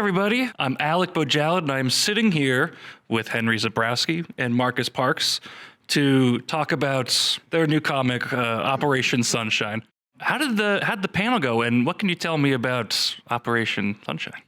everybody. I'm Alec Bojallet, and I'm sitting here with Henry Zebrowski and Marcus Parks to talk about their new comic, Operation Sunshine. How'd the panel go, and what can you tell me about Operation Sunshine?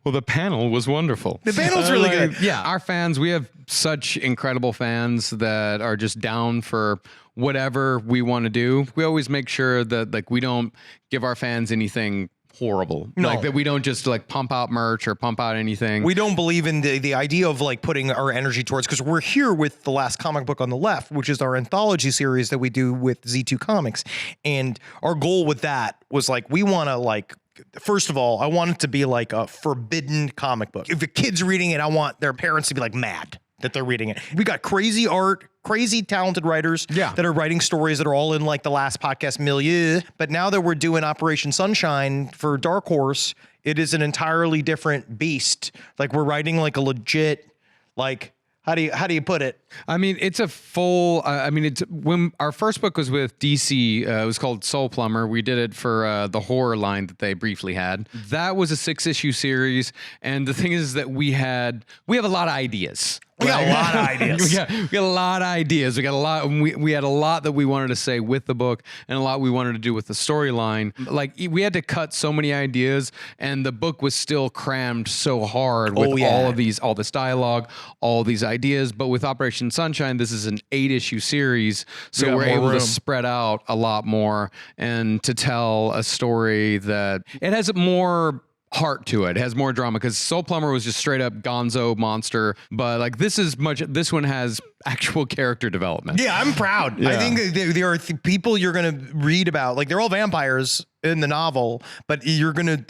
Well, the panel was wonderful. The panel's really good. Yeah, our fans, we have such incredible fans that are just down for whatever we want to do. We always make sure that we don't give our fans anything horrible. No. Like that we don't just pump out merch or pump out anything. We don't believe in the idea of putting our energy towards, because we're here with The Last Comic Book on the Left, which is our anthology series that we do with Z2 Comics. And our goal with that was we want to first of all, I want it to be a forbidden comic book. If a kid's reading it, I want their parents to be mad that they're reading it. We got crazy art, crazy talented writers that are writing stories that are all in the Last Podcast milieu. But now that we're doing Operation Sunshine for Dark Horse, it is an entirely different beast. We're writing a legit, how do you put it? I mean, it's a full. It's when our first book was with DC. It was called Soul Plumber. We did it for the horror line that they briefly had. That was a 6-issue series, and the thing is that we have a lot of ideas. We got a lot of ideas. we got a lot of ideas. We got a lot. We had a lot that we wanted to say with the book, and a lot we wanted to do with the storyline. We had to cut so many ideas, and the book was still crammed so hard with all this dialogue, all these ideas. But with Operation Sunshine, this is an 8-issue series, so we're able to spread out a lot more and to tell a story that it has more heart to it. It has more drama, because Soul Plumber was just straight up gonzo monster, but this one has actual character development. Yeah, I'm proud. Yeah. I think there are people you're gonna read about, they're all vampires in the novel, but you're gonna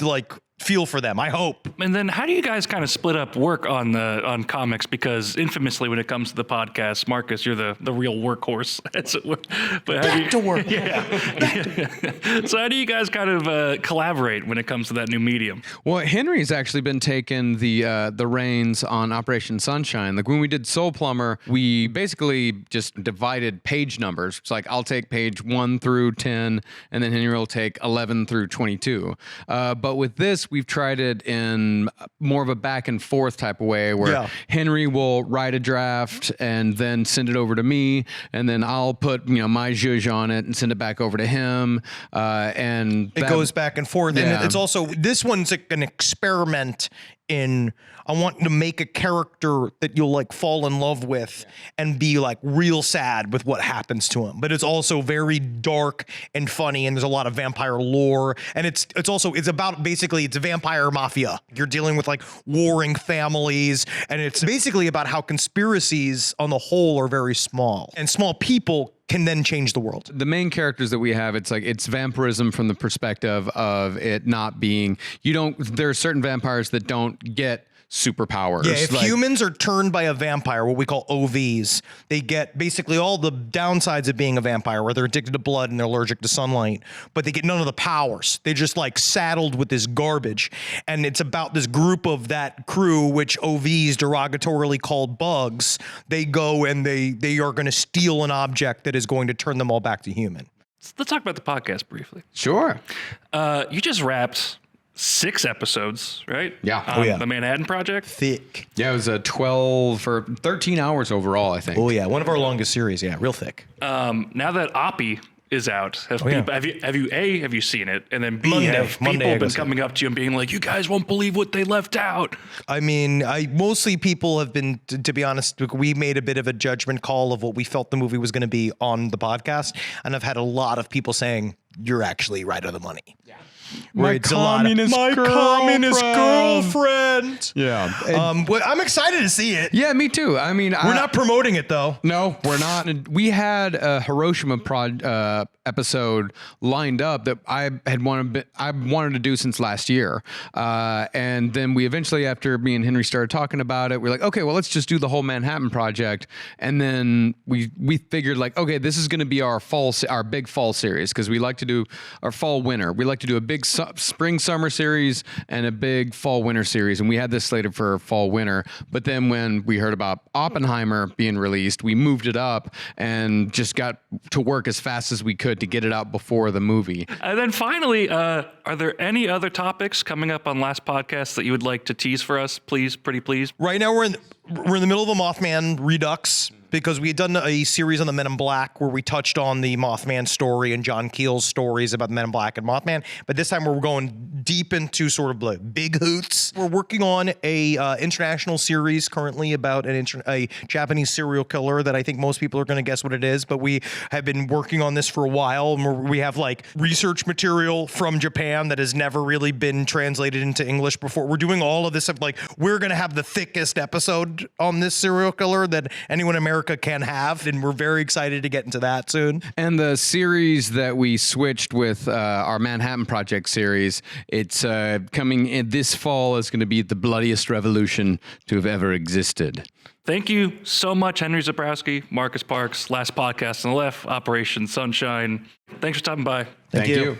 feel for them, I hope. And then how do you guys kind of split up work on comics? Because infamously, when it comes to the podcast, Marcus, you're the real workhorse. But back to work. Yeah. So how do you guys kind of collaborate when it comes to that new medium? Well, Henry's actually been taking the reins on Operation Sunshine. When we did Soul Plumber, we basically just divided page numbers. It's I'll take page 1 through 10, and then Henry will take 11 through 22. But with this, we've tried it in more of a back and forth type of way, where Henry will write a draft and then send it over to me, and then I'll put my zhuzh on it and send it back over to him, and it goes back and forth. Yeah. And it's also, this one's an experiment in, I want to make a character that you'll fall in love with and be real sad with what happens to him. But it's also very dark and funny, and there's a lot of vampire lore. And it's about basically, it's a vampire mafia. You're dealing with warring families, and it's basically about how conspiracies on the whole are very small, and small people can then change the world. The main characters that we have, it's vampirism from the perspective of it not being, there are certain vampires that don't get superpowers. Yeah, if humans are turned by a vampire, what we call OVs, they get basically all the downsides of being a vampire, where they're addicted to blood and they're allergic to sunlight, but they get none of the powers. They just saddled with this garbage. And it's about this group of that crew, which OVs derogatorily called bugs. They go and they are going to steal an object that is going to turn them all back to human. Let's talk about the podcast briefly. Sure. You just wrapped 6 episodes, right? Yeah. The Manhattan Project. Thick. Yeah, it was 12 for 13 hours overall, I think. Oh yeah, one of our longest series. Yeah, real thick. Now that Oppie is out, have you seen it? And then B, have people been coming up to you and being like, you guys won't believe what they left out? I mean, mostly people have been, to be honest, we made a bit of a judgment call of what we felt the movie was going to be on the podcast, and I've had a lot of people saying, you're actually right on the money. Yeah. My communist girlfriend. Yeah. I'm excited to see it. Yeah, me too. I mean, we're not promoting it though. No, we're not. We had a Hiroshima episode lined up that I wanted to do since last year. And then we eventually, after me and Henry started talking about it, we're like, okay, well, let's just do the whole Manhattan Project. And then we figured okay, this is going to be our big fall series, because we like to do our fall winter. We like to do a big big spring summer series and a big fall winter series, and we had this slated for fall winter. But then when we heard about Oppenheimer being released, we moved it up and just got to work as fast as we could to get it out before the movie. And then finally, are there any other topics coming up on last podcast that you would like to tease for us? Please, pretty please. Right now we're in the middle of the Mothman Redux, because we had done a series on the Men in Black where we touched on the Mothman story and John Keel's stories about the Men in Black and Mothman. But this time we're going deep into sort of like big hoots. We're working on a international series currently about a Japanese serial killer that I think most people are going to guess what it is. But we have been working on this for a while, and we have like research material from Japan that has never really been translated into English before. We're doing all of this of like, we're going to have the thickest episode on this serial killer that anyone in America can have, and we're very excited to get into that soon. And the series that we switched with our Manhattan Project series, it's coming in this fall, is going to be the bloodiest revolution to have ever existed. Thank you so much, Henry Zebrowski, Marcus Parks, last podcast on the left, Operation Sunshine. Thanks for stopping by. Thank you.